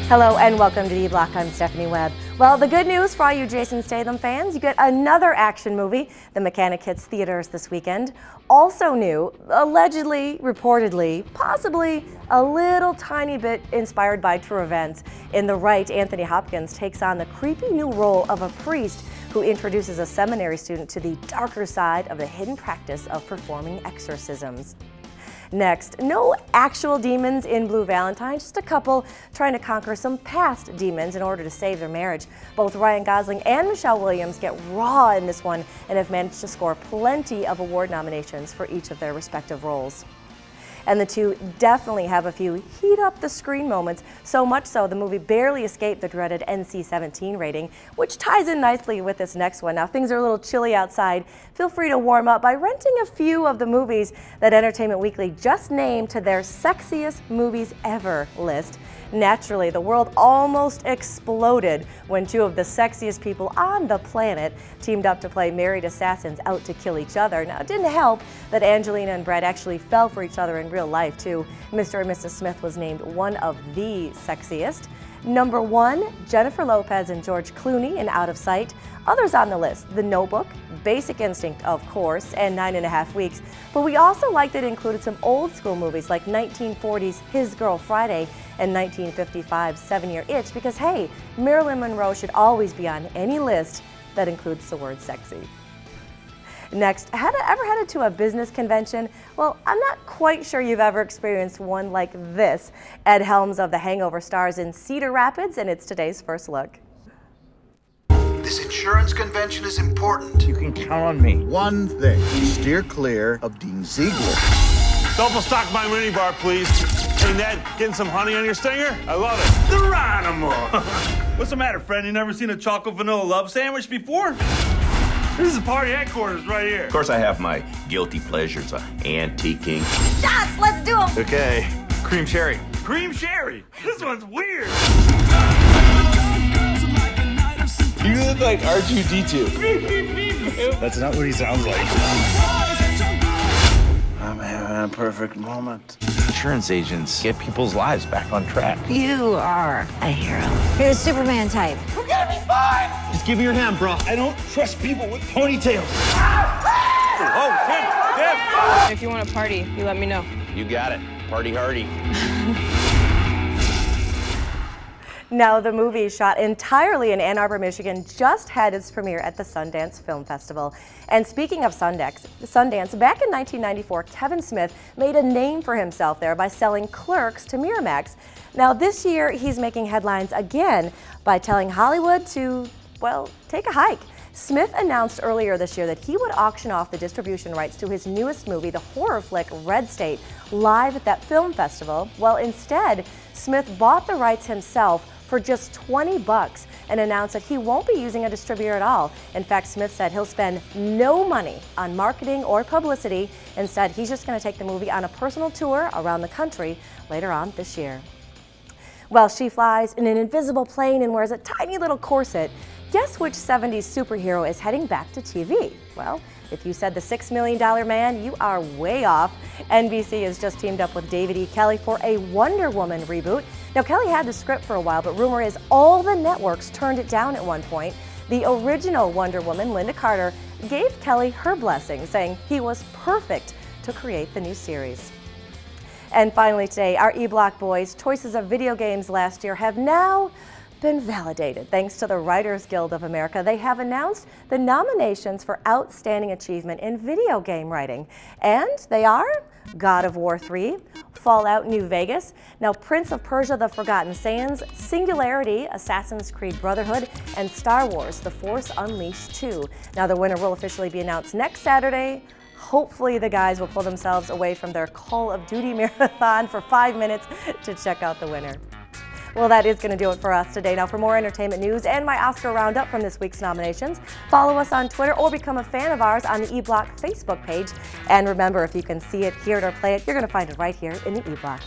Hello and welcome to D-Block. I'm Stephanie Webb. Well, the good news for all you Jason Statham fans, you get another action movie. The Mechanic hits theaters this weekend. Also new, allegedly, reportedly, possibly a little tiny bit inspired by true events. In The Right, Anthony Hopkins takes on the creepy new role of a priest who introduces a seminary student to the darker side of the hidden practice of performing exorcisms. Next, no actual demons in Blue Valentine, just a couple trying to conquer some past demons in order to save their marriage. Both Ryan Gosling and Michelle Williams get raw in this one and have managed to score plenty of award nominations for each of their respective roles. And the two definitely have a few heat up the screen moments, so much so the movie barely escaped the dreaded NC-17 rating, which ties in nicely with this next one. Now things are a little chilly outside. Feel free to warm up by renting a few of the movies that Entertainment Weekly just named to their sexiest movies ever list. Naturally, the world almost exploded when two of the sexiest people on the planet teamed up to play married assassins out to kill each other. Now, it didn't help that Angelina and Brad actually fell for each other in real life, too. Mr. and Mrs. Smith was named one of the sexiest. Number 1, Jennifer Lopez and George Clooney in Out of Sight. Others on the list, The Notebook, Basic Instinct, of course, and 9.5 Weeks. But we also liked it included some old school movies like 1940's His Girl Friday and 1955's 7-Year Itch because, hey, Marilyn Monroe should always be on any list that includes the word sexy. Next, ever headed to a business convention? Well, I'm not quite sure you've ever experienced one like this. Ed Helms of the Hangover stars in Cedar Rapids, and it's today's first look. This insurance convention is important. You can count on me. One thing, steer clear of Dean Ziegler. Double stock my minibar, please. Hey, Ned, getting some honey on your stinger? I love it. The Rhinomo. What's the matter, friend? You never seen a chocolate vanilla love sandwich before? This is party headquarters right here. Of course, I have my guilty pleasures, antiquing. Shots, let's do them! Okay, cream sherry. Cream sherry? This one's weird. You look like R2-D2. That's not what he sounds like. I'm having a perfect moment. Insurance agents get people's lives back on track. You are a hero. You're the Superman type. We're gonna be fine! Just give me your hand, bro. I don't trust people with ponytails. Oh, Tim! If you want to party, you let me know. You got it. Party hardy. Now, the movie, shot entirely in Ann Arbor, Michigan, just had its premiere at the Sundance Film Festival. And speaking of Sundance, back in 1994, Kevin Smith made a name for himself there by selling Clerks to Miramax. Now, this year, he's making headlines again by telling Hollywood to, well, take a hike. Smith announced earlier this year that he would auction off the distribution rights to his newest movie, the horror flick Red State, live at that film festival. Well, instead, Smith bought the rights himself for just $20 and announced that he won't be using a distributor at all. In fact, Smith said he'll spend no money on marketing or publicity. Instead, he's just going to take the movie on a personal tour around the country later on this year. Well, she flies in an invisible plane and wears a tiny little corset. Guess which 70s superhero is heading back to TV? Well, if you said the $6 Million Man, you are way off. NBC has just teamed up with David E. Kelley for a Wonder Woman reboot. Now, Kelley had the script for a while, but rumor is all the networks turned it down at one point. The original Wonder Woman, Linda Carter, gave Kelley her blessing, saying he was perfect to create the new series. And finally today, our E-Block boys' choices of video games last year have now been validated. Thanks to the Writers Guild of America, they have announced the nominations for Outstanding Achievement in Video Game Writing. And they are God of War 3, Fallout New Vegas, now Prince of Persia The Forgotten Sands, Singularity, Assassin's Creed Brotherhood, and Star Wars The Force Unleashed 2. Now the winner will officially be announced next Saturday. Hopefully the guys will pull themselves away from their Call of Duty marathon for 5 minutes to check out the winner. Well, that is going to do it for us today. Now, for more entertainment news and my Oscar roundup from this week's nominations, follow us on Twitter or become a fan of ours on the E-Block Facebook page. And remember, if you can see it, hear it, or play it, you're going to find it right here in the E-Block.